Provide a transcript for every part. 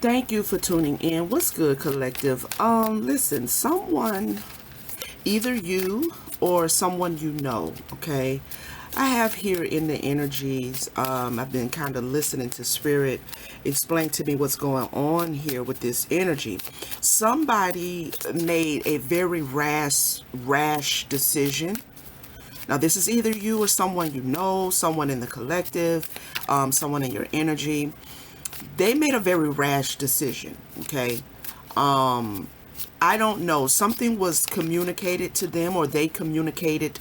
Thank you for tuning in. What's good, collective? Listen, someone, either you or someone you know, okay? I have here in the energies, I've been kind of listening to spirit explain to me what's going on here with this energy. Somebody made a very rash decision. Now, this is either you or someone you know, someone in the collective, someone in your energy. They made a very rash decision, okay? I don't know. Something was communicated to them, or they communicated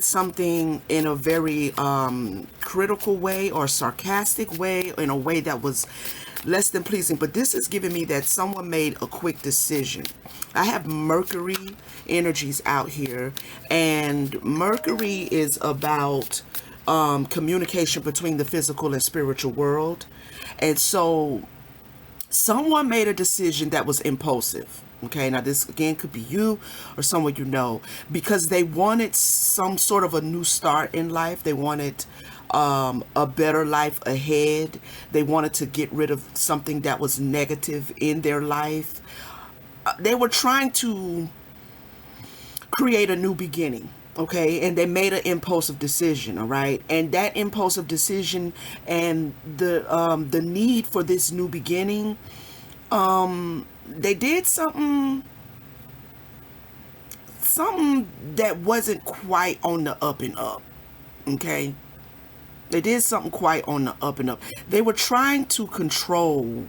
something in a very critical way or sarcastic way, in a way that was less than pleasing. But this is giving me that someone made a quick decision. I have Mercury energies out here, and Mercury is about communication between the physical and spiritual world. And so someone made a decision that was impulsive. Okay, now this again could be you or someone you know, because they wanted some sort of a new start in life. They wanted a better life ahead. They wanted to get rid of something that was negative in their life. They were trying to create a new beginning. Okay, and they made an impulsive decision. All right, and that impulsive decision and the need for this new beginning, they did something that wasn't quite on the up and up. Okay, they did something quite on the up and up. They were trying to control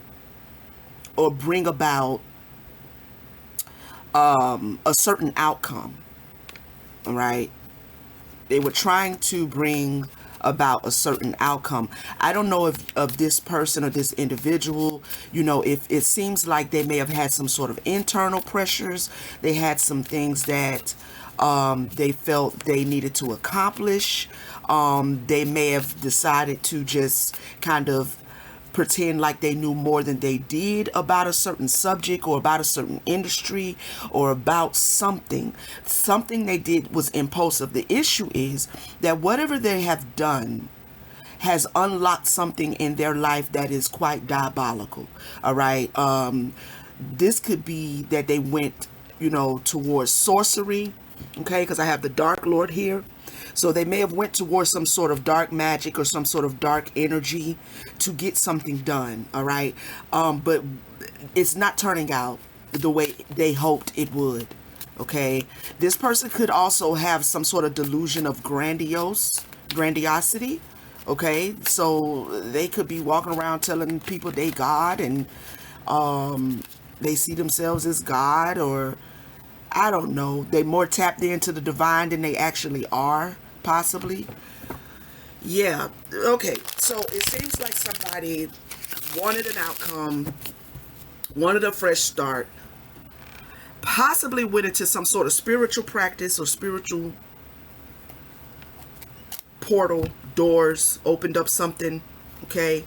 or bring about a certain outcome. All right, they were trying to bring about a certain outcome. I don't know if of this person or this individual, if it seems like they may have had some sort of internal pressures. They had some things that they felt they needed to accomplish. They may have decided to just kind of pretend like they knew more than they did about a certain subject or about a certain industry or about something. Something they did was impulsive. The issue is that whatever they have done has unlocked something in their life that is quite diabolical. All right. This could be that they went, towards sorcery. Okay, because I have the Dark Lord here. So they may have went towards some sort of dark magic or some sort of dark energy to get something done. All right. But it's not turning out the way they hoped it would. Okay. This person could also have some sort of delusion of grandiosity. Okay. So they could be walking around telling people they God, and they see themselves as God, or I don't know. They more tapped into the divine than they actually are, possibly. Yeah. Okay. So it seems like somebody wanted an outcome, wanted a fresh start, possibly went into some sort of spiritual practice or spiritual portal, doors, opened up something. Okay.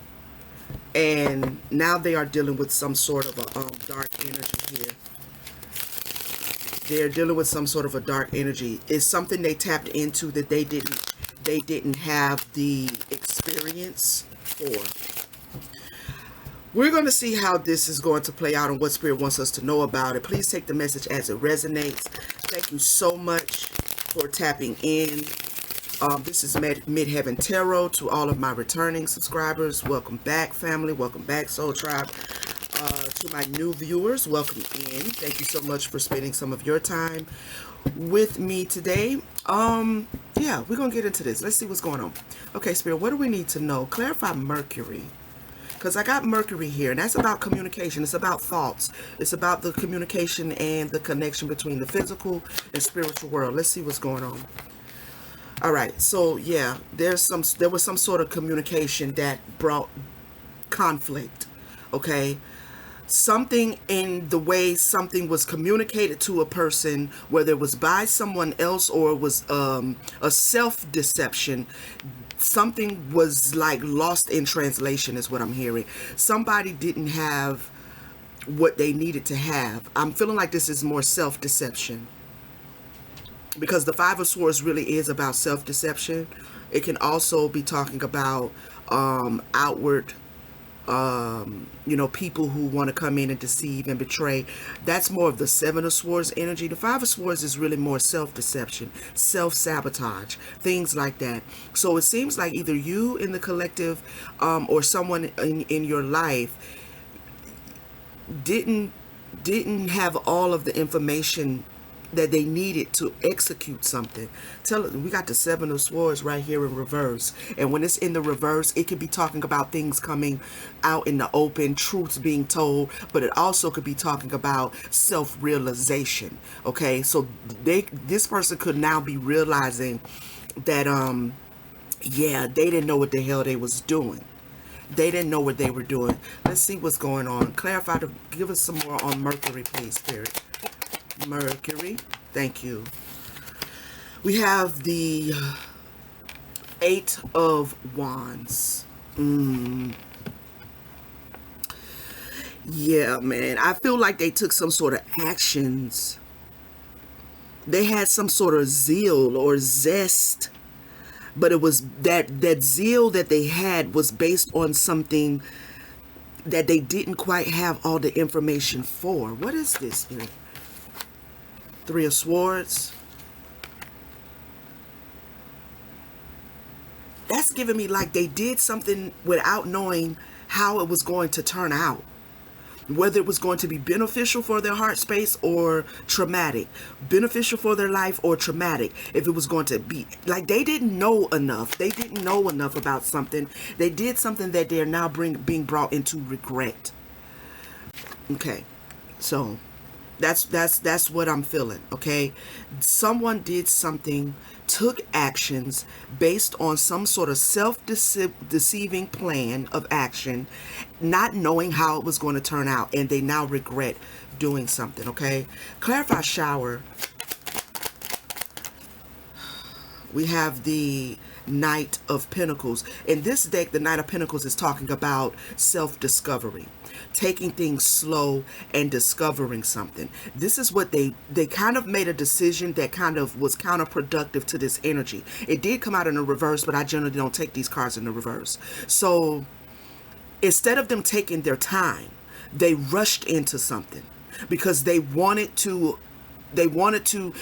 And now they are dealing with some sort of a dark energy here. They're dealing with some sort of a dark energy. It's something they tapped into that they didn't have the experience for. We're going to see how this is going to play out and what Spirit wants us to know about it. Please take the message as it resonates. Thank you so much for tapping in. This is Midheaven Tarot. To all of my returning subscribers, welcome back, family. Welcome back, Soul Tribe. To my new viewers, welcome in. Thank you so much for spending some of your time with me today. Yeah, we're gonna get into this. Let's see what's going on. Okay, Spirit, what do we need to know? Clarify Mercury, because I got Mercury here, and that's about communication. It's about thoughts. It's about the communication and the connection between the physical and spiritual world. Let's see what's going on. All right, so yeah, there was some sort of communication that brought conflict. Okay, something in the way something was communicated to a person, whether it was by someone else or it was a self-deception. Something was like lost in translation is what I'm hearing. Somebody didn't have what they needed to have. I'm feeling like this is more self-deception, because the Five of Swords really is about self-deception. It can also be talking about outward you know, people who want to come in and deceive and betray. That's more of the Seven of Swords energy. The Five of Swords is really more self-deception, self-sabotage, things like that. So it seems like either you in the collective, or someone in your life didn't have all of the information that they needed to execute something. We got the Seven of Swords right here in reverse, and when it's in the reverse, it could be talking about things coming out in the open, truths being told, but it also could be talking about self-realization. Okay, so this person could now be realizing that yeah, they didn't know what the hell they was doing. They didn't know what they were doing. Let's see what's going on. Clarify, give us some more on Mercury, please, Spirit. Mercury, thank you. We have the Eight of Wands. Yeah, man. I feel like they took some sort of actions. They had some sort of zeal or zest, but it was that zeal that they had was based on something that they didn't quite have all the information for. What is this here? Three of Swords. That's giving me like they did something without knowing how it was going to turn out. Whether it was going to be beneficial for their heart space or traumatic. Beneficial for their life or traumatic. If it was going to be, like, they didn't know enough. They didn't know enough about something. They did something that they're now being brought into regret. Okay, so that's what I'm feeling. Okay, someone did something, took actions based on some sort of self-deceiving plan of action, not knowing how it was going to turn out, and they now regret doing something. Okay, clarify shower. We have the Knight of Pentacles. In this deck, the Knight of Pentacles is talking about self-discovery, taking things slow and discovering something. This is what they kind of made a decision that kind of was counterproductive to this energy. It did come out in the reverse, but I generally don't take these cards in the reverse. So instead of them taking their time, they rushed into something because they wanted to.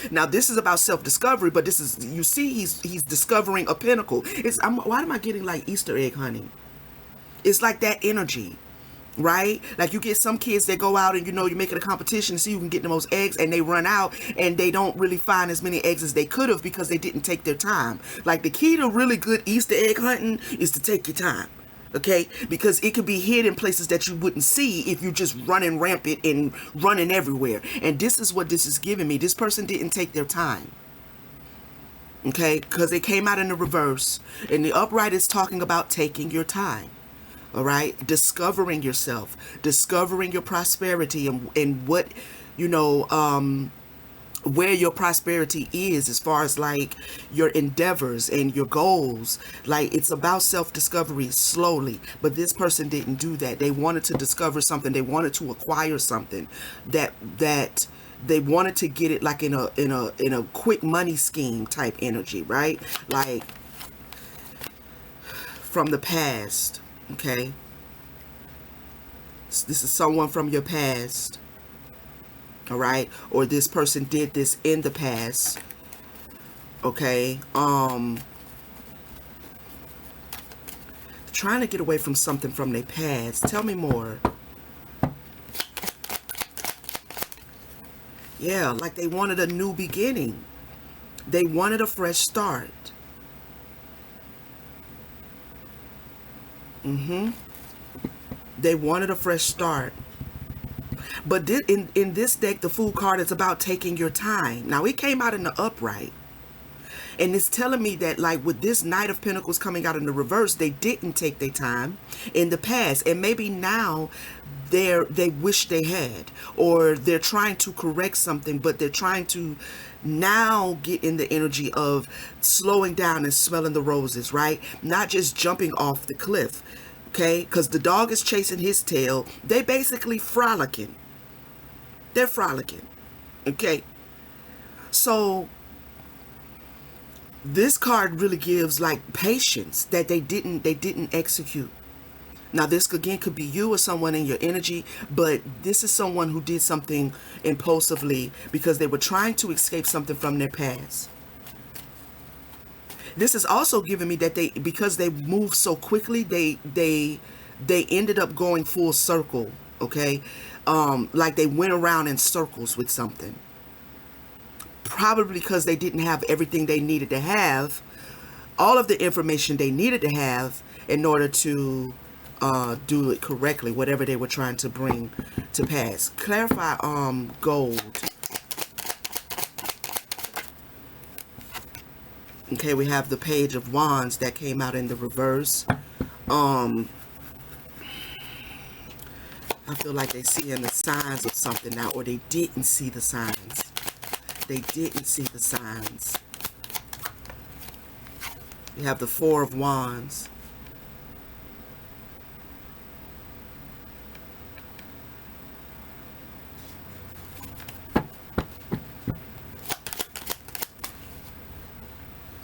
Now this is about self-discovery, but this is, you see, he's discovering a pinnacle. Why am I getting like Easter egg hunting? It's like that energy, right? Like you get some kids that go out and, you know, you make it a competition to see who can get the most eggs, and they run out and they don't really find as many eggs as they could have because they didn't take their time. Like the key to really good Easter egg hunting is to take your time. Okay, because it could be hid in places that you wouldn't see if you just running rampant and running everywhere. And this is what this is giving me. This person didn't take their time. Okay, because they came out in the reverse, and the upright is talking about taking your time. All right, discovering yourself, discovering your prosperity, and what, you know, where your prosperity is as far as like your endeavors and your goals. Like it's about self-discovery slowly, but this person didn't do that. They wanted to discover something. They wanted to acquire something that they wanted to get it like in a quick money scheme type energy, right? Like from the past. Okay, this is someone from your past. All right, or this person did this in the past. Okay, trying to get away from something from their past. Tell me more. Yeah, like they wanted a new beginning. They wanted a fresh start. They wanted a fresh start. But in this deck, the Fool card is about taking your time. Now, it came out in the upright. And it's telling me that, like, with this Knight of Pentacles coming out in the reverse, they didn't take their time in the past. And maybe now they wish they had. Or they're trying to correct something, but they're trying to now get in the energy of slowing down and smelling the roses, right? Not just jumping off the cliff. Okay? Because the dog is chasing his tail. They basically frolicking. They're frolicking. Okay? So this card really gives like patience that they didn't execute. Now, this again could be you or someone in your energy, but this is someone who did something impulsively because they were trying to escape something from their past. This is also giving me that because they moved so quickly, they ended up going full circle. Okay, like they went around in circles with something. Probably because they didn't have everything they needed to have, all of the information they needed to have in order to do it correctly, whatever they were trying to bring to pass. Clarify gold. Okay, we have the Page of Wands that came out in the reverse. I feel like they seeing the signs of something now, or they didn't see the signs. They didn't see the signs. We have the Four of Wands.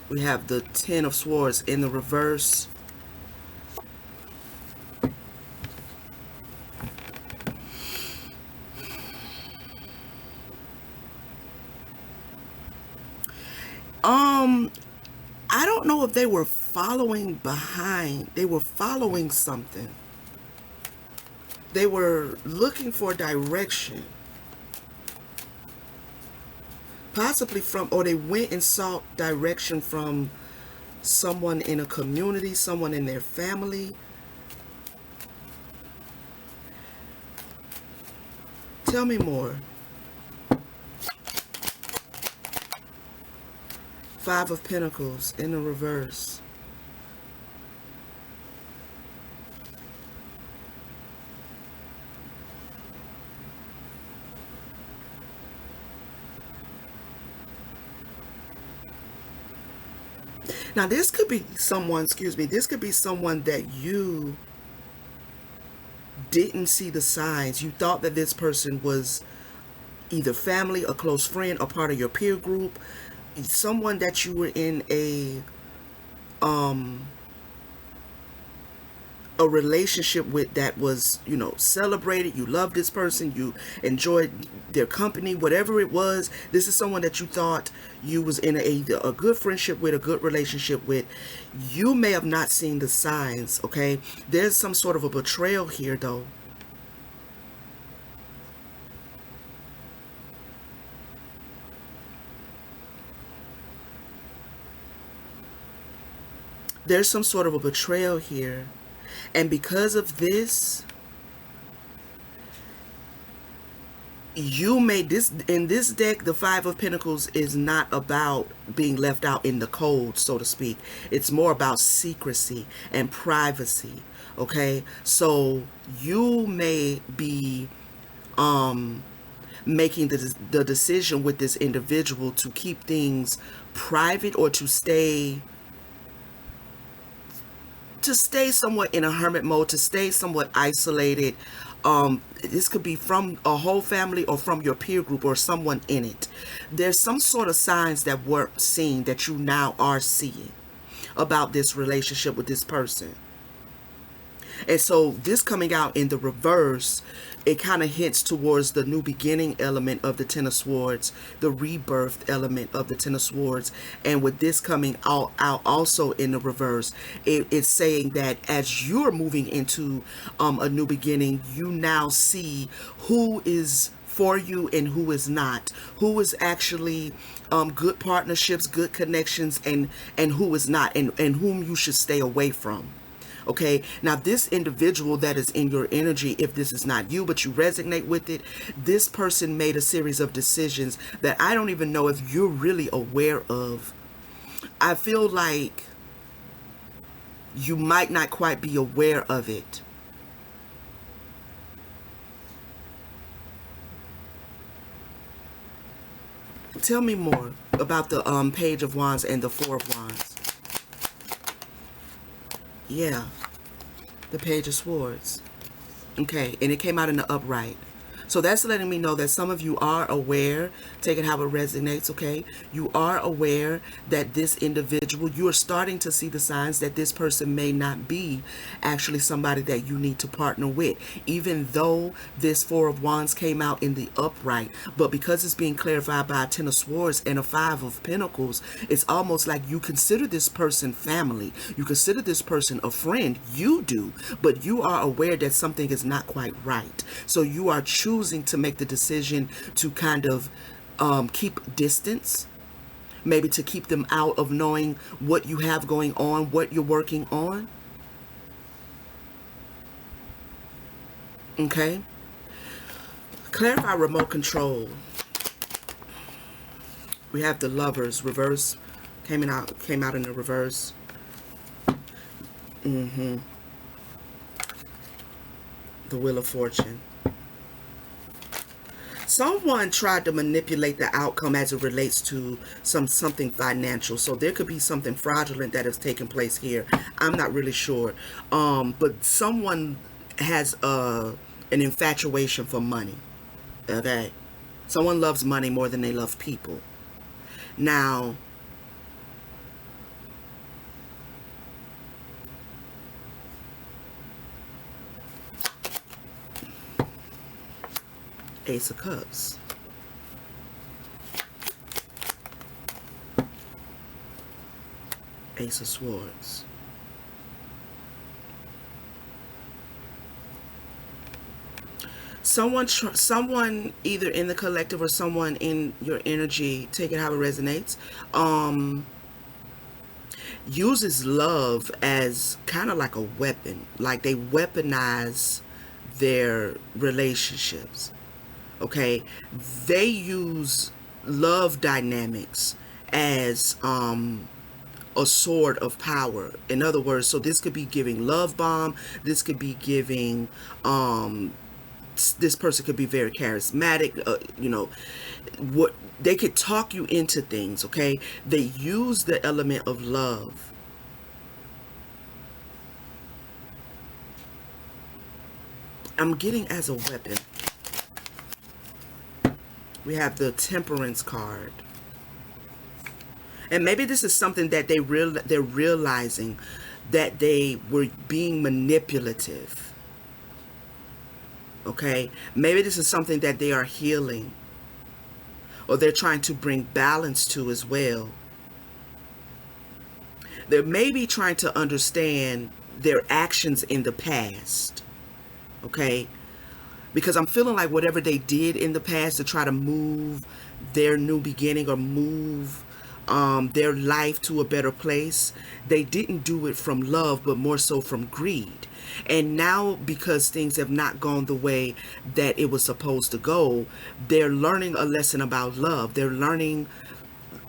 We have the Ten of Swords in the reverse. I don't know if they were following behind. They were following something. They were looking for direction. Possibly or they went and sought direction from someone in a community, someone in their family. Tell me more. Five of Pentacles in the reverse. Now this could be someone, this could be someone that you didn't see the signs. You thought that this person was either family, a close friend, a part of your peer group, someone that you were in a relationship with that was, celebrated. You loved this person, you enjoyed their company, whatever it was. This is someone that you thought you was in a good friendship with, a good relationship with. You may have not seen the signs. Okay, there's some sort of a betrayal here though. There's some sort of a betrayal here. And because of this, you made this, in this deck, the Five of Pentacles is not about being left out in the cold, so to speak. It's more about secrecy and privacy. Okay, so you may be making the decision with this individual to keep things private, or to stay somewhat in a hermit mode, to stay somewhat isolated. This could be from a whole family or from your peer group or someone in it. There's some sort of signs that weren't seen that you now are seeing about this relationship with this person. And so this coming out in the reverse, it kind of hints towards the new beginning element of the Ten of Swords, the rebirth element of the Ten of Swords. And with this coming out also in the reverse, it's saying that as you're moving into a new beginning, you now see who is for you and who is not, who is actually good partnerships, good connections, and who is not, and whom you should stay away from. Okay, now this individual that is in your energy, if this is not you, but you resonate with it, this person made a series of decisions that I don't even know if you're really aware of. I feel like you might not quite be aware of it. Tell me more about the Page of Wands and the Four of Wands. Yeah, the Page of Swords. Okay, and it came out in the upright. So that's letting me know that some of you are aware, take it how it resonates, okay? You are aware that this individual, you are starting to see the signs that this person may not be actually somebody that you need to partner with. Even though this Four of Wands came out in the upright, but because it's being clarified by a Ten of Swords and a Five of Pentacles, it's almost like you consider this person family. You consider this person a friend. You do, but you are aware that something is not quite right. So you are choosing to make the decision to kind of keep distance, maybe to keep them out of knowing what you have going on, what you're working on. Okay? Clarify remote control. We have the Lovers reverse, came out in the reverse. The Wheel of Fortune. Someone tried to manipulate the outcome as it relates to something financial. So there could be something fraudulent that has taken place here. I'm not really sure. But someone has an infatuation for money. Okay? Someone loves money more than they love people. Now, Ace of Cups. Ace of Swords. Someone either in the collective or someone in your energy, take it how it resonates, uses love as kind of like a weapon. Like they weaponize their relationships. Okay? They use love dynamics as a sword of power. In other words, so this could be giving love bomb, this could be giving this person could be very charismatic, what they could talk you into things. Okay, they use the element of love. I'm getting as a weapon. We have the Temperance card, and maybe this is something that they're realizing that they were being manipulative. Okay, maybe this is something that they are healing, or they're trying to bring balance to as well. They're maybe trying to understand their actions in the past. Okay, because I'm feeling like whatever they did in the past to try to move their new beginning or move their life to a better place, they didn't do it from love, but more so from greed. And now, because things have not gone the way that it was supposed to go, they're learning a lesson about love. They're learning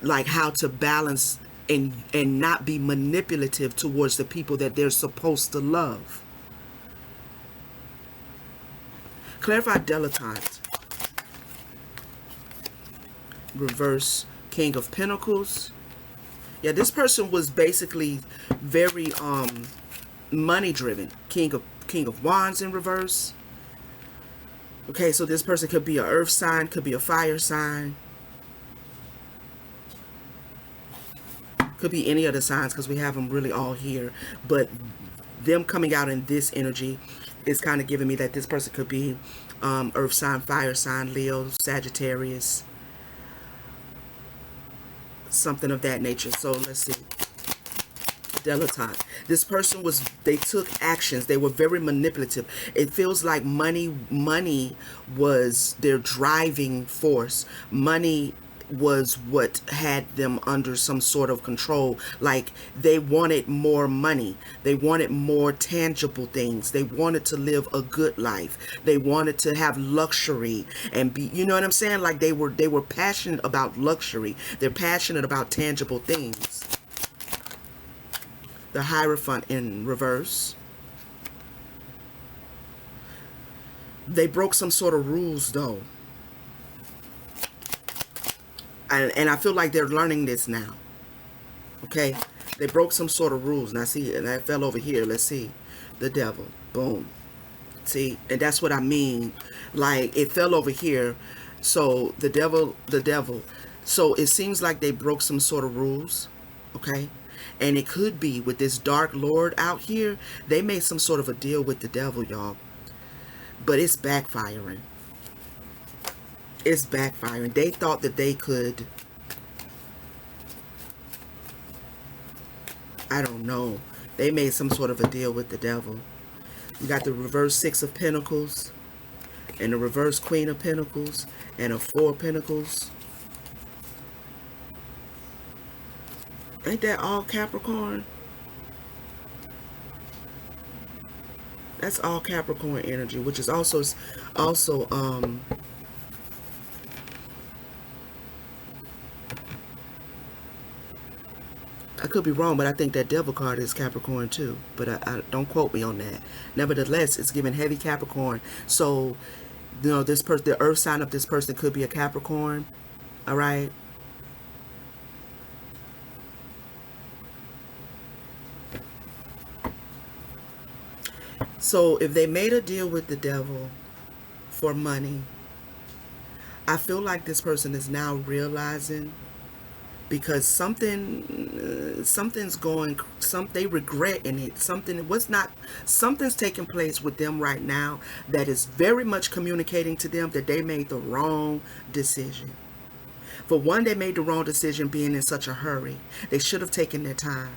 like how to balance and not be manipulative towards the people that they're supposed to love. Clarify dilettante. Reverse King of Pentacles. Yeah, this person was basically very money driven. King of Wands in reverse. Okay, so this person could be an earth sign, could be a fire sign, could be any of the signs because we have them really all here. But them coming out in this energy is kind of giving me that this person could be earth sign, fire sign, Leo, Sagittarius, something of that nature. So let's see. Dilettante. This person they took actions. They were very manipulative. It feels like money was their driving force. Money was what had them under some sort of control. Like they wanted more money. They wanted more tangible things. They wanted to live a good life. They wanted to have luxury and be, you know what I'm saying? Like they were passionate about luxury. They're passionate about tangible things. The Hierophant in reverse. They broke some sort of rules though. And I feel like they're learning this now. Okay? They broke some sort of rules. Now see, and that fell over here. Let's see. The Devil. Boom. See, and that's what I mean. Like, it fell over here. So the devil. So it seems like they broke some sort of rules. Okay. And it could be with this dark lord out here, they made some sort of a deal with the devil, y'all. But it's backfiring. It's backfiring. They thought that they could, I don't know. They made some sort of a deal with the devil. You got the reverse Six of Pentacles and the reverse Queen of Pentacles and a Four of Pentacles. Ain't that all Capricorn? That's all Capricorn energy, which is also I could be wrong, but I think that devil card is Capricorn too. But I don't quote me on that. Nevertheless, it's giving heavy Capricorn. So, this person, the earth sign of this person could be a Capricorn. All right. So if they made a deal with the devil for money, I feel like this person is now realizing, because something's going, they regret in it. Something's taking place with them right now that is very much communicating to them that they made the wrong decision. For one, they made the wrong decision being in such a hurry. They should have taken their time.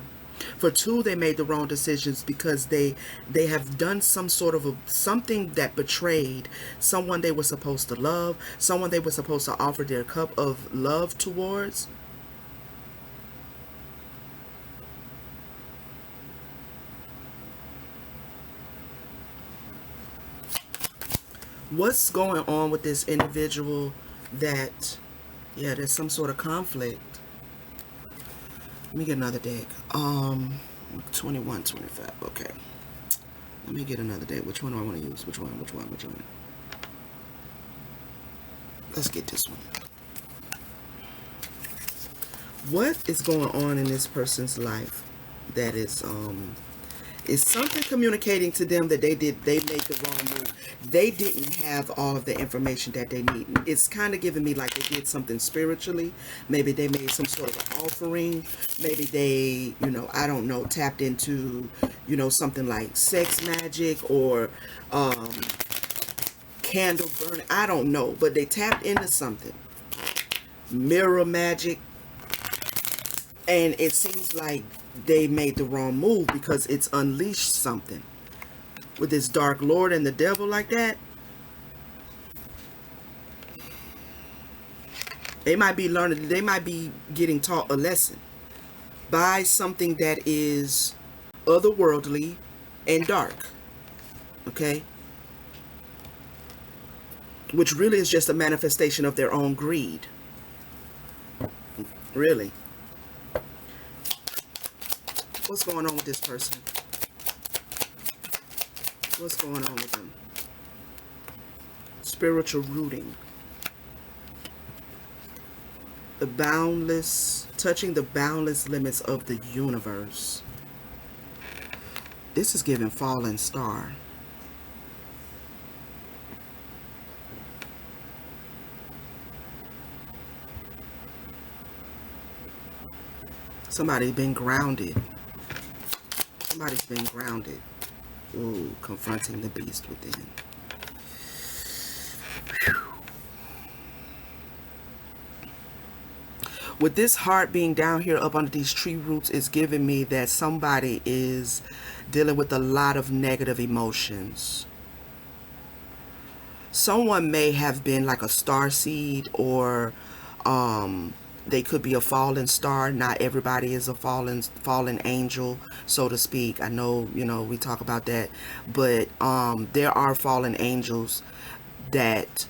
For two, they made the wrong decisions because they have done some sort of something that betrayed someone they were supposed to love, someone they were supposed to offer their cup of love towards. What's going on with this individual that, yeah, there's some sort of conflict. Let me get another deck. 21, 25. Okay. Let me get another deck. Which one do I want to use? Which one? Let's get this one. What is going on in this person's life that is something communicating to them that they made the wrong move. They didn't have all of the information that they need. It's kind of giving me like they did something spiritually. Maybe they made some sort of an offering. Maybe they, I don't know, tapped into, something like sex magic or candle burning. I don't know, but they tapped into something. Mirror magic. And it seems like they made the wrong move because it's unleashed something. With this dark lord and the devil like that, they might be learning, they might be getting taught a lesson by something that is otherworldly and dark. Okay? Which really is just a manifestation of their own greed. Really. What's going on with this person? What's going on with them? Spiritual rooting. Touching the boundless limits of the universe. This is giving fallen star. Somebody's been grounded. Somebody's been grounded. Ooh, confronting the beast within. Whew. With this heart being down here up under these tree roots, is giving me that somebody is dealing with a lot of negative emotions. Someone may have been like a star seed, or they could be a fallen star. Not everybody is a fallen angel, so to speak. I know, we talk about that, but there are fallen angels that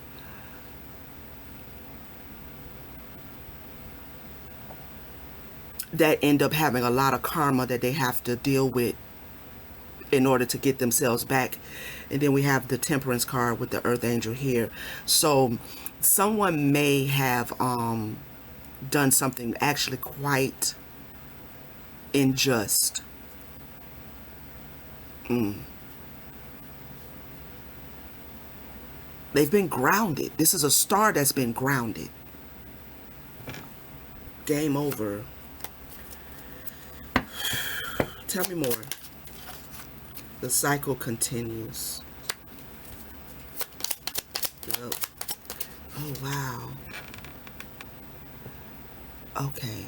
end up having a lot of karma that they have to deal with in order to get themselves back. And then we have the Temperance card with the Earth Angel here. So someone may have done something actually quite unjust. They've been grounded. This is a star that's been grounded. Game over. Tell me more. The cycle continues. Yep. Oh, wow. Okay.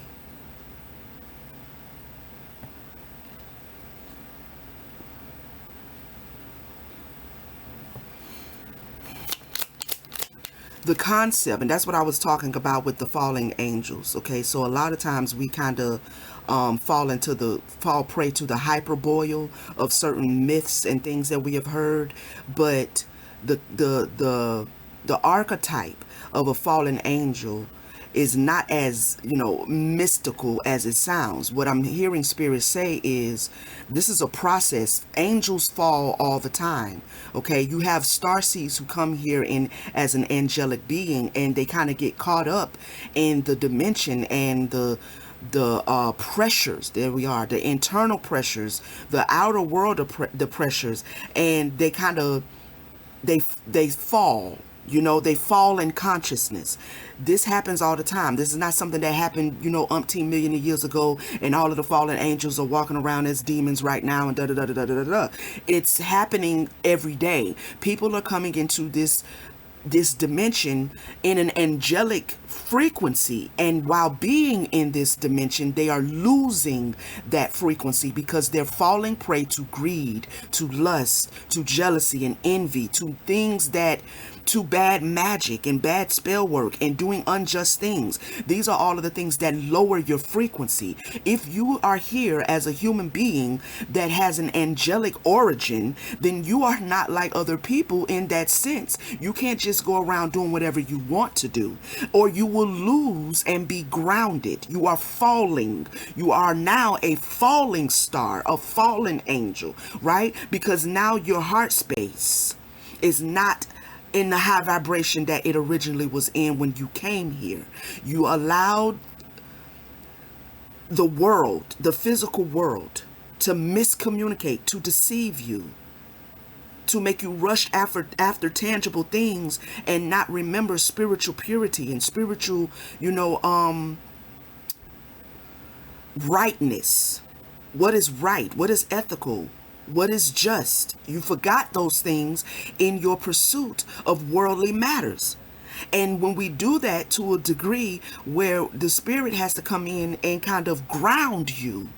The concept, and that's what I was talking about with the falling angels. Okay, so a lot of times we kind of fall prey to the hyperbole of certain myths and things that we have heard, but the archetype of a fallen angel is not as, mystical as it sounds. What I'm hearing spirit say is this is a process. Angels fall all the time. Okay, you have starseeds who come here in as an angelic being, and they kind of get caught up in the dimension and the pressures. There we are, the internal pressures, the outer world of the pressures, and they kind of they fall. They fall in consciousness. This happens all the time. This is not something that happened, umpteen million of years ago, and all of the fallen angels are walking around as demons right now, and da da da da da da da. It's happening every day. People are coming into this dimension in an angelic frequency, and while being in this dimension they are losing that frequency because they're falling prey to greed, to lust, to jealousy and envy, to bad magic and bad spell work and doing unjust things. These are all of the things that lower your frequency. If you are here as a human being that has an angelic origin, then you are not like other people in that sense. You can't just go around doing whatever you want to do, or you will lose and be grounded. You are falling. You are now a falling star, a fallen angel, right? Because now your heart space is not in the high vibration that it originally was in when you came here. You allowed the world, the physical world, to miscommunicate, to deceive you, to make you rush after tangible things and not remember spiritual purity and spiritual, rightness. What is right? What is ethical? What is just? You forgot those things in your pursuit of worldly matters. And when we do that to a degree where the spirit has to come in and kind of ground you,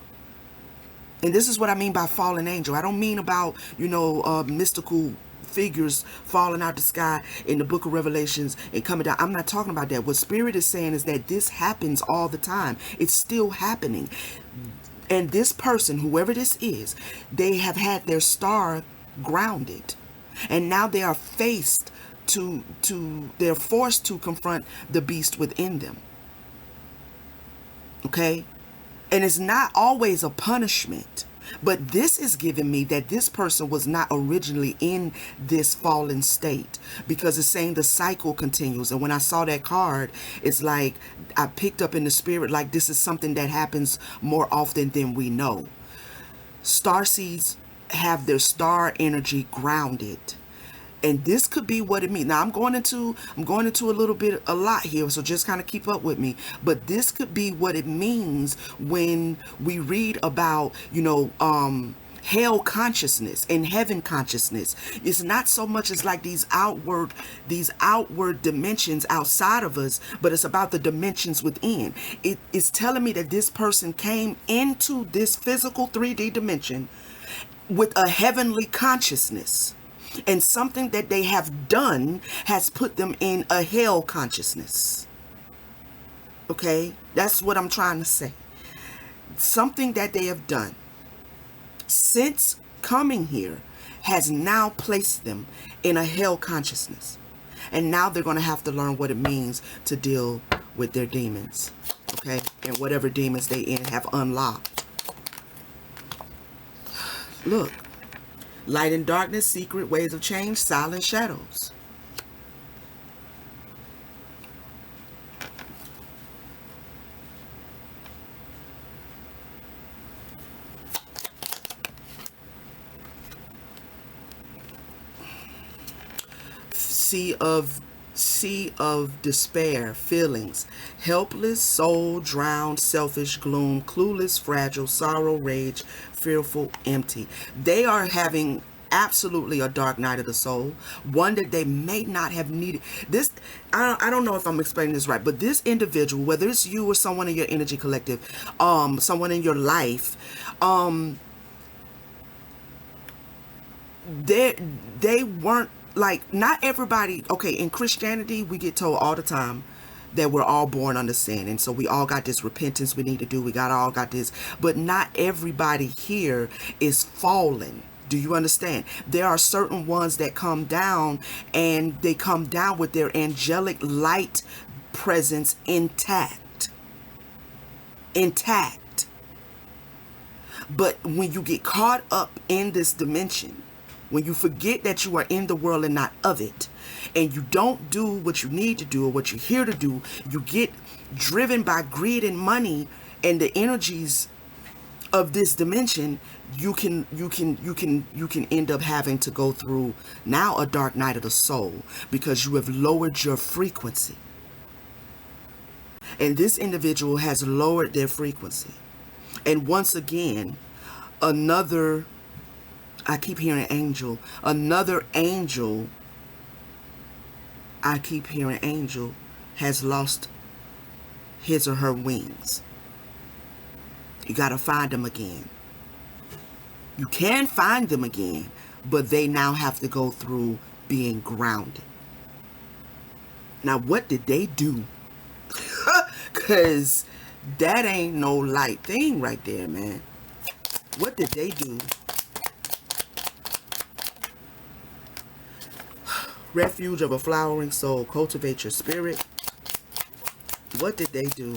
and this is what I mean by fallen angel. I don't mean about, mystical figures falling out the sky in the book of Revelations and coming down. I'm not talking about that. What spirit is saying is that this happens all the time. It's still happening. And this person, whoever this is, they have had their star grounded. And now they are they're forced to confront the beast within them. Okay? And it's not always a punishment. But this is giving me that this person was not originally in this fallen state, because it's saying the cycle continues. And when I saw that card, it's like I picked up in the spirit, like this is something that happens more often than we know. Starseeds have their star energy grounded. And this could be what it means. Now I'm going into a lot here, so just kind of keep up with me. But this could be what it means when we read about, hell consciousness and heaven consciousness. It's not so much as like these outward dimensions outside of us, but it's about the dimensions within. It is telling me that this person came into this physical 3D dimension with a heavenly consciousness. And something that they have done has put them in a hell consciousness. Okay? That's what I'm trying to say. Something that they have done since coming here has now placed them in a hell consciousness. And now they're going to have to learn what it means to deal with their demons. Okay? And whatever demons they have unlocked. Look. Light and darkness, secret ways of change, silent shadows. sea of despair, feelings, helpless, soul, drowned, selfish, gloom, clueless, fragile, sorrow, rage, fearful, empty. They are having absolutely a dark night of the soul, one that they may not have needed. This, I don't know if I'm explaining this right, but this individual, whether it's you or someone in your energy collective, someone in your life, they weren't like, not everybody. Okay, in Christianity we get told all the time that we're all born under sin, and so we all got this repentance we need to do, all got this, but not everybody here is fallen. Do you understand? There are certain ones that come down, and they come down with their angelic light presence intact. But when you get caught up in this dimension, when you forget that you are in the world and not of it, and you don't do what you need to do or what you're here to do, you get driven by greed and money and the energies of this dimension, you can end up having to go through now a dark night of the soul, because you have lowered your frequency. And this individual has lowered their frequency. And once again, I keep hearing angel, another angel, has lost his or her wings. You got to find them again. You can find them again, but they now have to go through being grounded. Now, what did they do? Because that ain't no light thing right there, man. What did they do? Refuge of a flowering soul, cultivate your spirit. What did they do?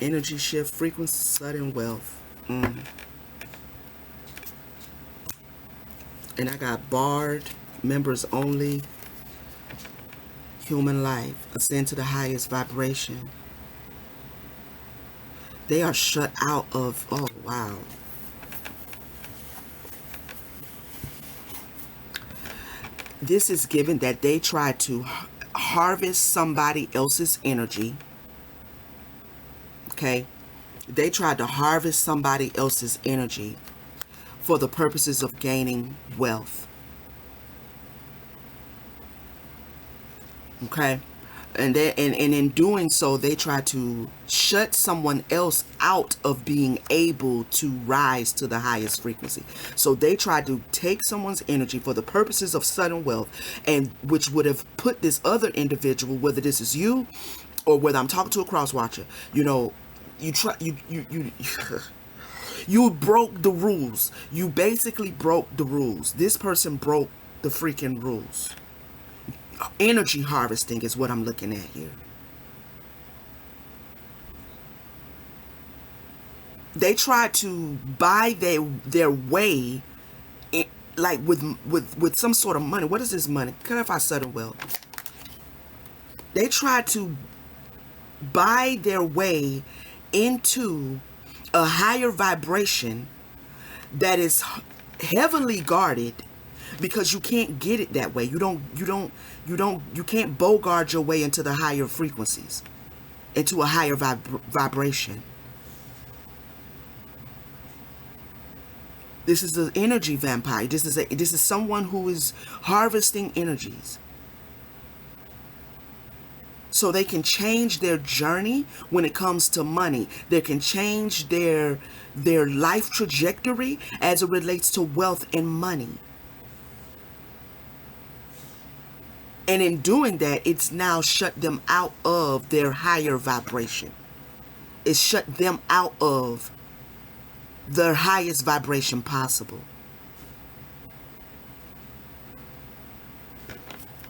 Energy shift, frequency, sudden wealth. And I got barred, members only, human life, ascend to the highest vibration. They are shut out of, oh wow. This is given that they try to harvest somebody else's energy. Okay? They tried to harvest somebody else's energy for the purposes of gaining wealth. Okay? And in doing so, they try to shut someone else out of being able to rise to the highest frequency. So they try to take someone's energy for the purposes of sudden wealth, and which would have put this other individual, whether this is you or whether I'm talking to a cross watcher, you broke the rules. You basically broke the rules. This person broke the freaking rules. Energy harvesting is what I'm looking at here. They tried to buy their way in, like with some sort of money. What is this money? Clarify sudden wealth. They tried to buy their way into a higher vibration that is heavily guarded, because you can't get it that way. You can't bogart your way into the higher frequencies, into a higher vibration. This is an energy vampire. This is someone who is harvesting energies, so they can change their journey when it comes to money. They can change their life trajectory as it relates to wealth and money. And in doing that, it's now shut them out of their higher vibration. It's shut them out of their highest vibration possible.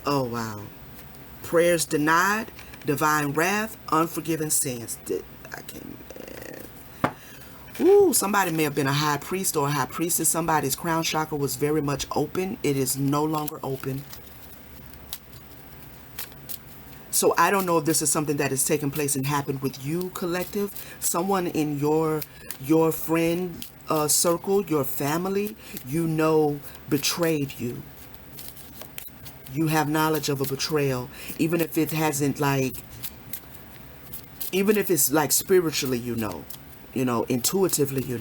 Oh, wow. Prayers denied, divine wrath, unforgiven sins. I can't. Ooh, somebody may have been a high priest or a high priestess. Somebody's crown chakra was very much open. It is no longer open. So I don't know if this is something that has taken place and happened with you, collective. Someone in your friend circle, your family, betrayed you. You have knowledge of a betrayal, even if it hasn't like, even if it's like spiritually, intuitively,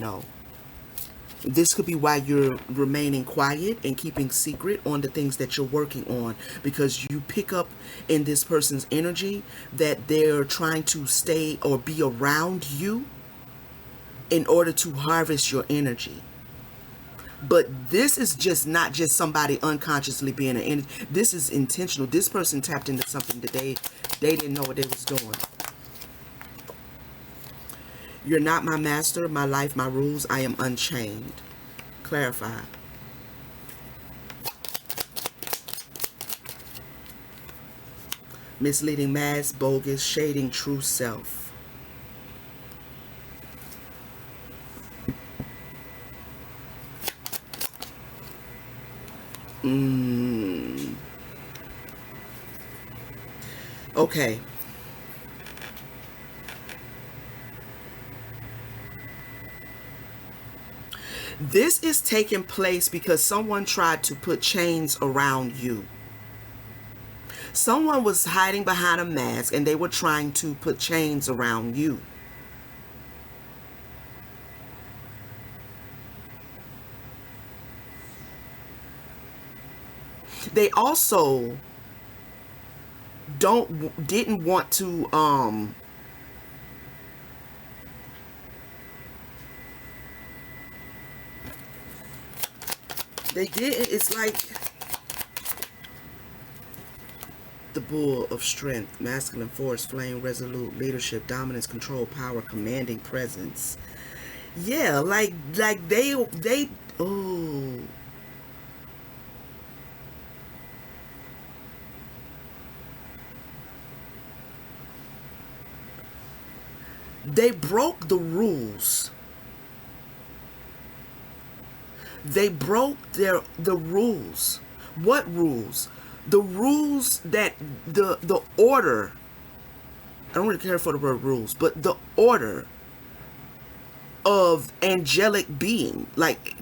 This could be why you're remaining quiet and keeping secret on the things that you're working on, because you pick up in this person's energy that they're trying to stay or be around you in order to harvest your energy. But this is just not just somebody unconsciously being an energy. This is intentional. This person tapped into something that they didn't know what they was doing. You're not my master, my life, my rules. I am unchained. Clarify. Misleading mask, bogus, shading true self. Okay. This is taking place because someone tried to put chains around you. Someone was hiding behind a mask and they were trying to put chains around you. They also didn't want to they didn't. It's like the bull of strength, masculine force, flame, resolute, leadership, dominance, control, power, commanding presence. Yeah, like they oh, they broke the rules. They broke the rules. What rules? The rules that the order. I don't really care for the word rules, but the order of angelic being. Like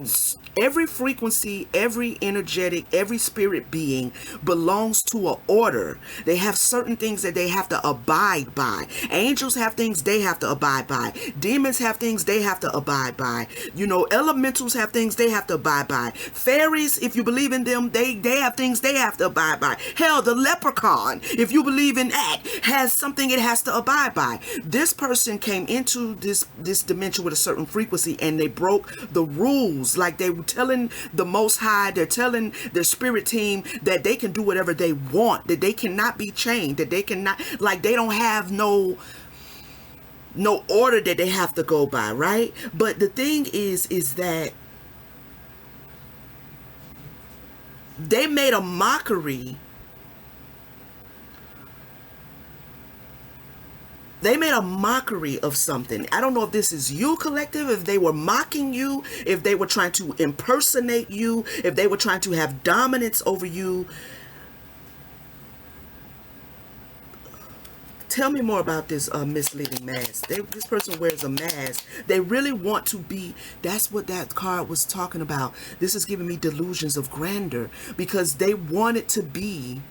every frequency, every energetic, every spirit being belongs to an order. They have certain things that they have to abide by. Angels have things they have to abide by. Demons have things they have to abide by. Elementals have things they have to abide by. Fairies, if you believe in them, they have things they have to abide by. Hell, the leprechaun, if you believe in that, has something it has to abide by. This person came into this dimension with a certain frequency and they broke the rules. Like they were telling the Most High, they're telling their spirit team that they can do whatever they want, that they cannot be chained, that they cannot, like they don't have no order that they have to go by, right? But the thing is that they made a mockery. They made a mockery of something. I don't know if this is you, collective, if they were mocking you, if they were trying to impersonate you, if they were trying to have dominance over you. Tell me more about this misleading mask. This person wears a mask. They really want to be, that's what that card was talking about. This is giving me delusions of grandeur because they wanted to be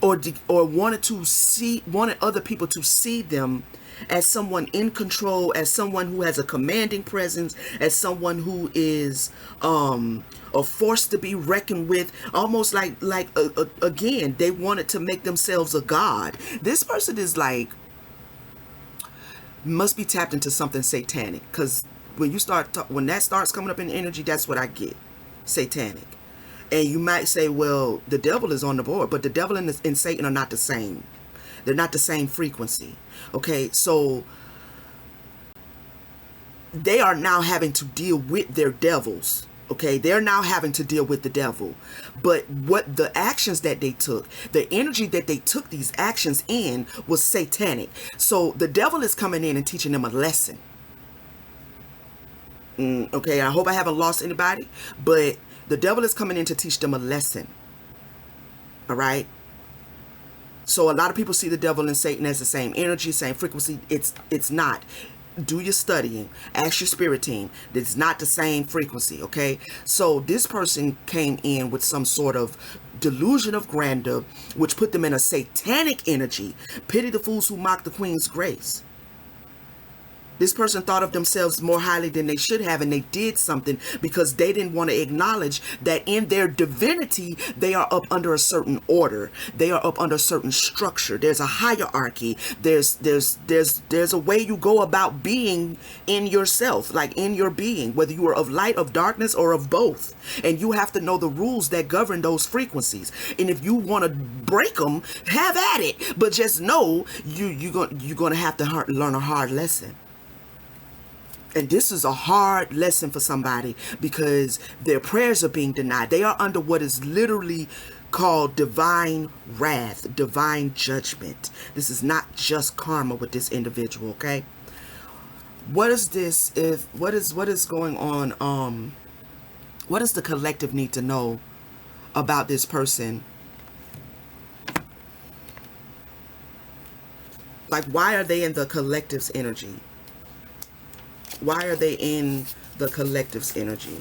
or wanted other people to see them as someone in control, as someone who has a commanding presence, as someone who is a force to be reckoned with, almost like again, they wanted to make themselves a god. This person is like, must be tapped into something satanic, because when that starts coming up in energy, that's what I get, satanic. And you might say, well, the devil is on the board, but the devil and Satan are not the same. They're not the same frequency. Okay, so they are now having to deal with their devils. Okay, they're now having to deal with the devil. But what the actions that they took, the energy that they took these actions in was satanic. So the devil is coming in and teaching them a lesson. Okay, I hope I haven't lost anybody, but the devil is coming in to teach them a lesson. All right. So a lot of people see the devil and Satan as the same energy, same frequency. It's not. Do your studying. Ask your spirit team. It's not the same frequency, okay? So this person came in with some sort of delusion of grandeur, which put them in a satanic energy. Pity the fools who mock the queen's grace. This person thought of themselves more highly than they should have, and they did something because they didn't want to acknowledge that in their divinity, they are up under a certain order. They are up under a certain structure. There's a hierarchy. There's a way you go about being in yourself, like in your being, whether you are of light, of darkness, or of both. And you have to know the rules that govern those frequencies. And if you want to break them, have at it. But just know you're going to have to learn a hard lesson. And this is a hard lesson for somebody because their prayers are being denied. They are under what is literally called divine wrath, divine judgment. This is not just karma with this individual, okay? What is this? What is going on? What does the collective need to know about this person? Like, why are they in the collective's energy? Why are they in the collective's energy?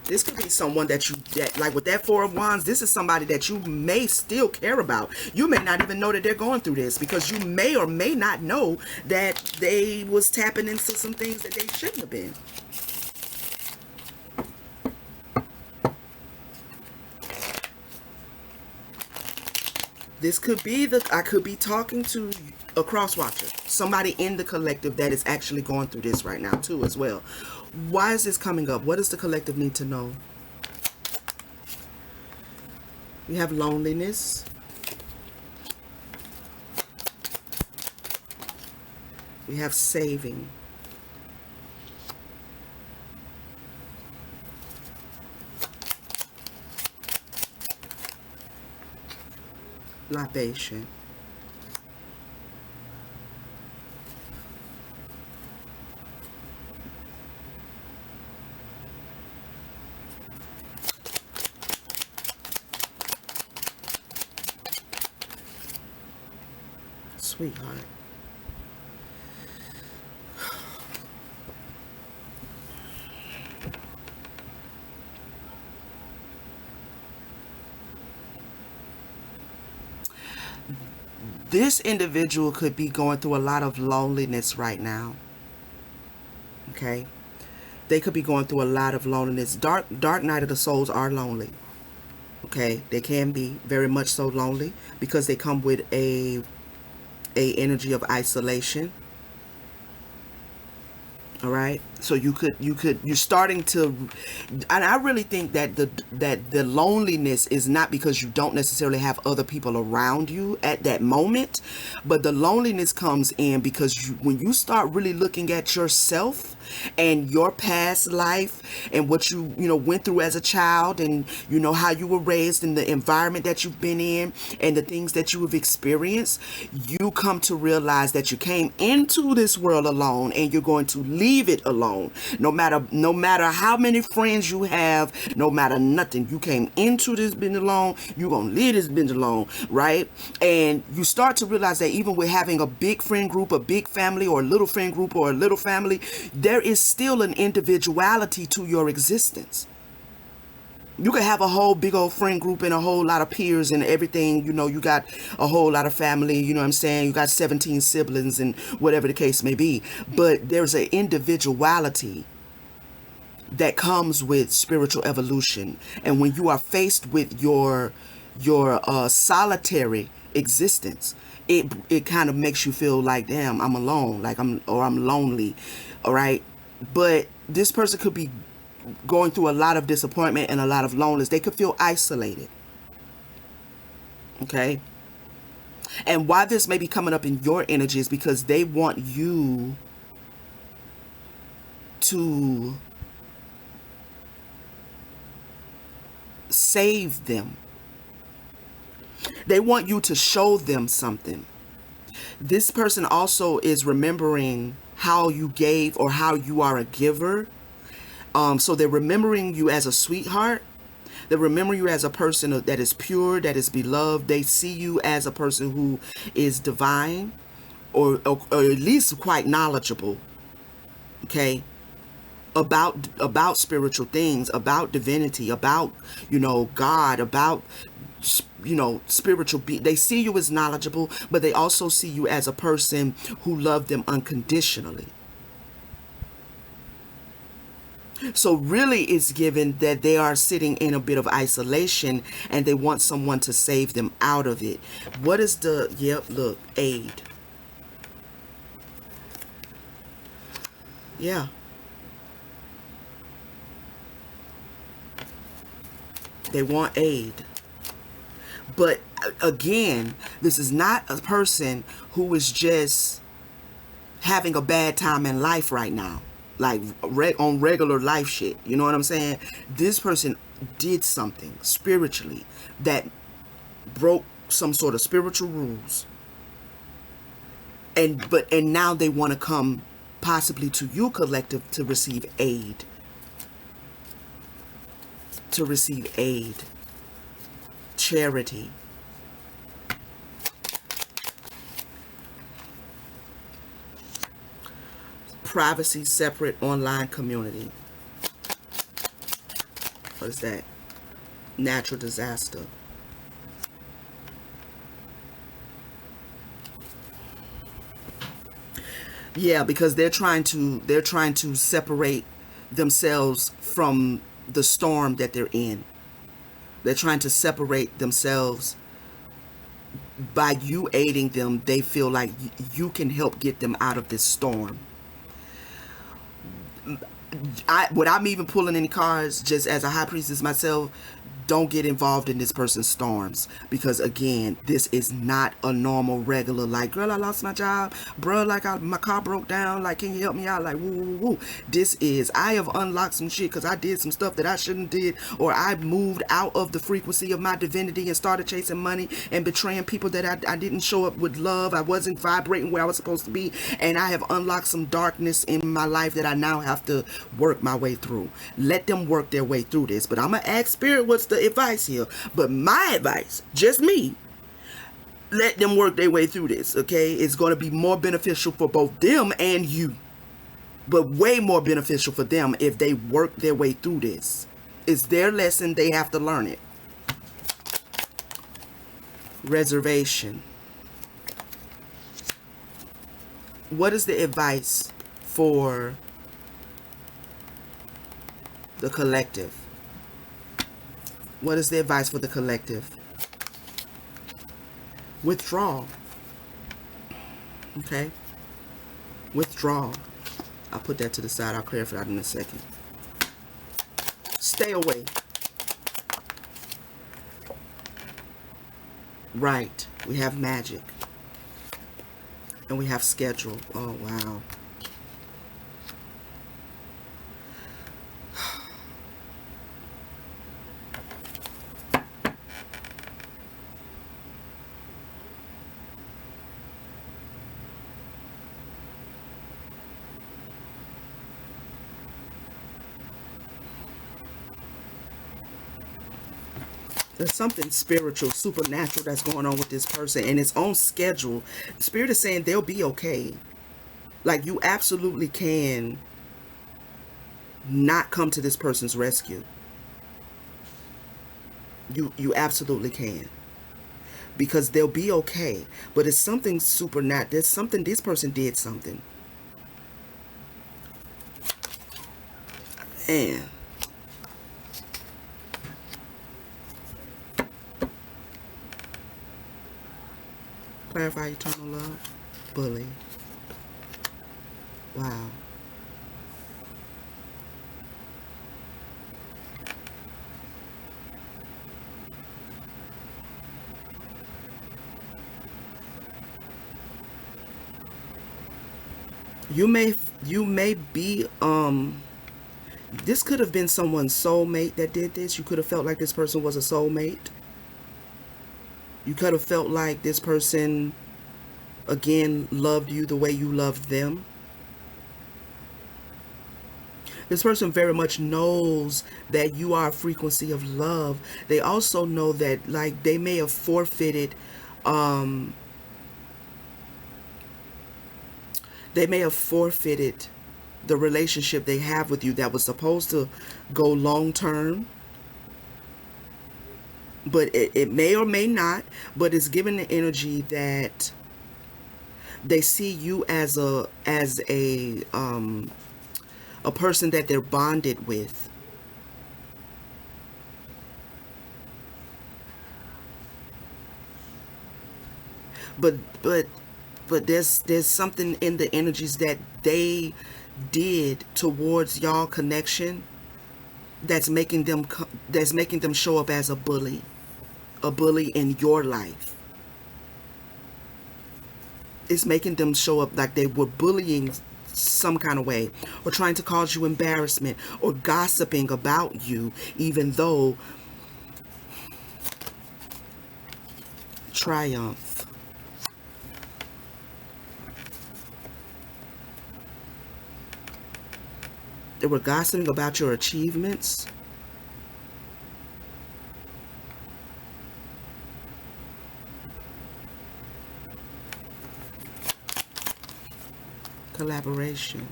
This could be someone that like with that Four of Wands, this is somebody that you may still care about. You may not even know that they're going through this because you may or may not know that they was tapping into some things that they shouldn't have been. This could be I could be talking to a cross watcher, somebody in the collective that is actually going through this right now too as well. Why is this coming up? What does the collective need to know? We have loneliness. We have saving. Libation. Sweetheart. This individual could be going through a lot of loneliness right now. Okay? They could be going through a lot of loneliness. Dark night of the souls are lonely. Okay? They can be very much so lonely because they come with a energy of isolation. All right, so you're starting to, and I really think that the loneliness is not because you don't necessarily have other people around you at that moment, but the loneliness comes in because when you start really looking at yourself and your past life and what you went through as a child, and how you were raised in the environment that you've been in and the things that you have experienced, you come to realize that you came into this world alone and you're going to leave it alone. No matter how many friends you have, no matter nothing, you came into this binge alone, you're gonna leave this binge alone, right? And you start to realize that even with having a big friend group, a big family, or a little friend group, or a little family, there is still an individuality to your existence. You could have a whole big old friend group and a whole lot of peers and everything. You got a whole lot of family, you know what I'm saying? You got 17 siblings and whatever the case may be. But there's an individuality that comes with spiritual evolution. And when you are faced with your solitary existence, it kind of makes you feel like, damn, I'm alone, I'm lonely. All right. But this person could be going through a lot of disappointment and a lot of loneliness. They could feel isolated. Okay. And why this may be coming up in your energy is because they want you to save them. They want you to show them something. This person also is remembering how you gave or how you are a giver. So they're remembering you as a sweetheart. They remember you as a person that is pure, that is beloved. They see you as a person who is divine, or at least quite knowledgeable, okay, about spiritual things, about divinity, about, God, about, spiritual they see you as knowledgeable, but they also see you as a person who loved them unconditionally. So really it's given that they are sitting in a bit of isolation and they want someone to save them out of it. What is the, yep, look, aid. Yeah. They want aid. But again, this is not a person who is just having a bad time in life right now, like on regular life shit. You know what I'm saying? This person did something spiritually that broke some sort of spiritual rules, and now they want to come possibly to you, collective, to receive aid. To receive aid, charity. Privacy, separate online community. What is that? Natural disaster. Yeah, because they're trying to separate themselves from the storm that they're in. They're trying to separate themselves. By you aiding them, they feel like you can help get them out of this storm. Without me even pulling any cards, just as a high priestess myself, don't get involved in this person's storms, because again, this is not a normal regular, like, girl, I lost my job, bro, like, my car broke down, like, can you help me out, like, woo woo woo. This is, I have unlocked some shit because I did some stuff that I shouldn't did, or I moved out of the frequency of my divinity and started chasing money and betraying people that I didn't show up with love. I wasn't vibrating where I was supposed to be, and I have unlocked some darkness in my life that I now have to work my way through. Let them work their way through this. But I'm gonna ask Spirit, what's the advice here? But my advice, just me, let them work their way through this, okay? It's going to be more beneficial for both them and you, but way more beneficial for them if they work their way through this. It's their lesson, they have to learn it. Reservation. What is the advice for the collective? What is the advice for the collective? Withdraw. Okay? Withdraw. I'll put that to the side. I'll clarify that in a second. Stay away. Right. We have magic. And we have schedule. Oh, wow. There's something spiritual, supernatural that's going on with this person and its own schedule. Spirit is saying they'll be okay. Like, you absolutely can not come to this person's rescue. You absolutely can. Because they'll be okay. But it's something supernatural. There's something, this person did something. Man. Clarify eternal love. Bully. Wow. You may be this could have been someone's soulmate that did this. You could have felt like this person was a soulmate. You could have felt like this person, again, loved you the way you loved them. This person very much knows that you are a frequency of love. They also know that, like, they may have forfeited, um, they may have forfeited the relationship they have with you that was supposed to go long term, but it may or may not, but it's given the energy that they see you as a person that they're bonded with. But but but there's something in the energies that they did towards y'all connection that's making them show up as a bully in your life. It's making them show up like they were bullying some kind of way, or trying to cause you embarrassment, or gossiping about you, even though triumph. They were gossiping about your achievements. Collaboration,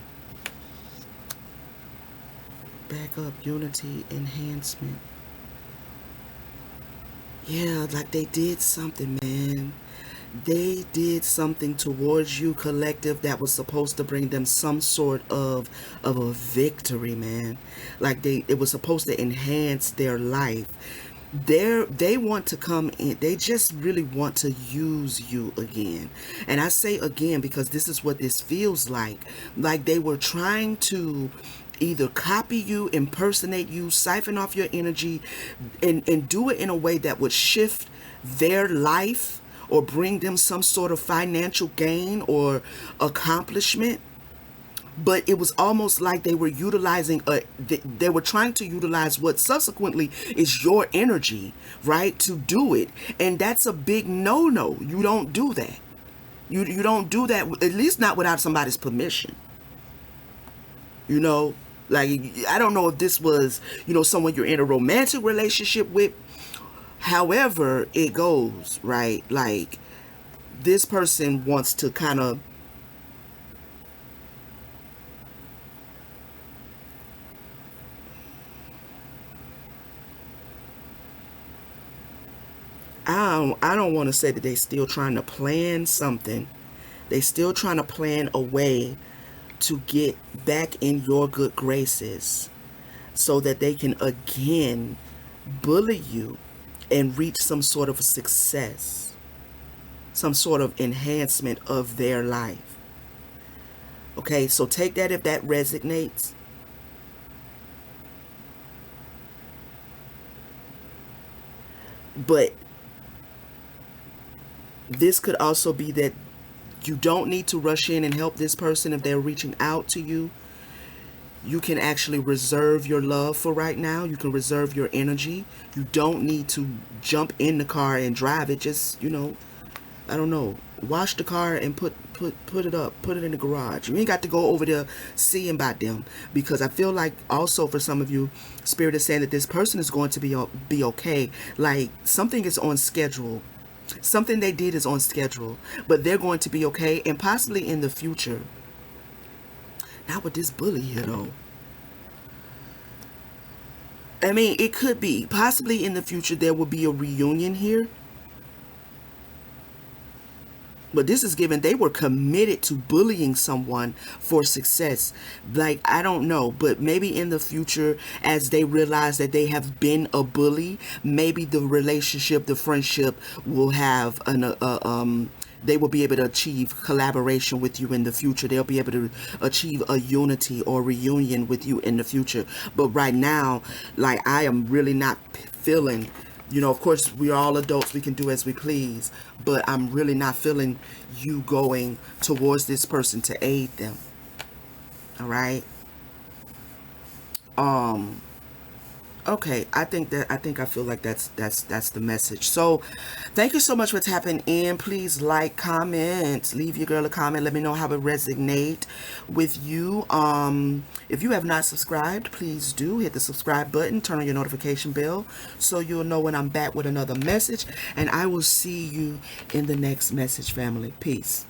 backup, unity, enhancement. Yeah, like they did something, man. They did something towards you, collective, that was supposed to bring them some sort of a victory, man. Like it was supposed to enhance their life. They want to come in, they just really want to use you again. And I say again because this is what this feels like they were trying to either copy you, impersonate you, siphon off your energy, and do it in a way that would shift their life or bring them some sort of financial gain or accomplishment. But it was almost like they were utilizing they were trying to utilize what subsequently is your energy, right, to do it. And that's a big no. You don't do that. You don't do that, at least not without somebody's permission. you know like, I don't know if this was, someone you're in a romantic relationship with. However it goes, right? Like, this person wants to kind of, I don't want to say that they still trying to plan something. They still trying to plan a way to get back in your good graces so that they can again bully you and reach some sort of success, some sort of enhancement of their life. Okay, so take that if that resonates. But this could also be that you don't need to rush in and help this person if they're reaching out to you. You can actually reserve your love for right now. You can reserve your energy. You don't need to jump in the car and drive it. Just, I don't know, wash the car and put it up, put it in the garage. You ain't got to go over there seeing about them, because I feel like also for some of you, Spirit is saying that this person is going to be okay. Like, something is on schedule. Something they did is on schedule, but they're going to be okay, and possibly in the future. Not with this bully here, though. I mean, it could be. Possibly in the future there will be a reunion here. But this is given they were committed to bullying someone for success. Like, I don't know, but maybe in the future, as they realize that they have been a bully, maybe the relationship, the friendship will have they will be able to achieve collaboration with you in the future. They'll be able to achieve a unity or reunion with you in the future. But right now, like, I am really not feeling, of course, we are all adults. We can do as we please. But I'm really not feeling you going towards this person to aid them. All right? Okay, I think I feel like that's the message. So thank you so much for tapping in. Please like, comment, leave your girl a comment. Let me know how it resonate with you. If you have not subscribed, please do hit the subscribe button, turn on your notification bell so you'll know when I'm back with another message. And I will see you in the next message, family. Peace.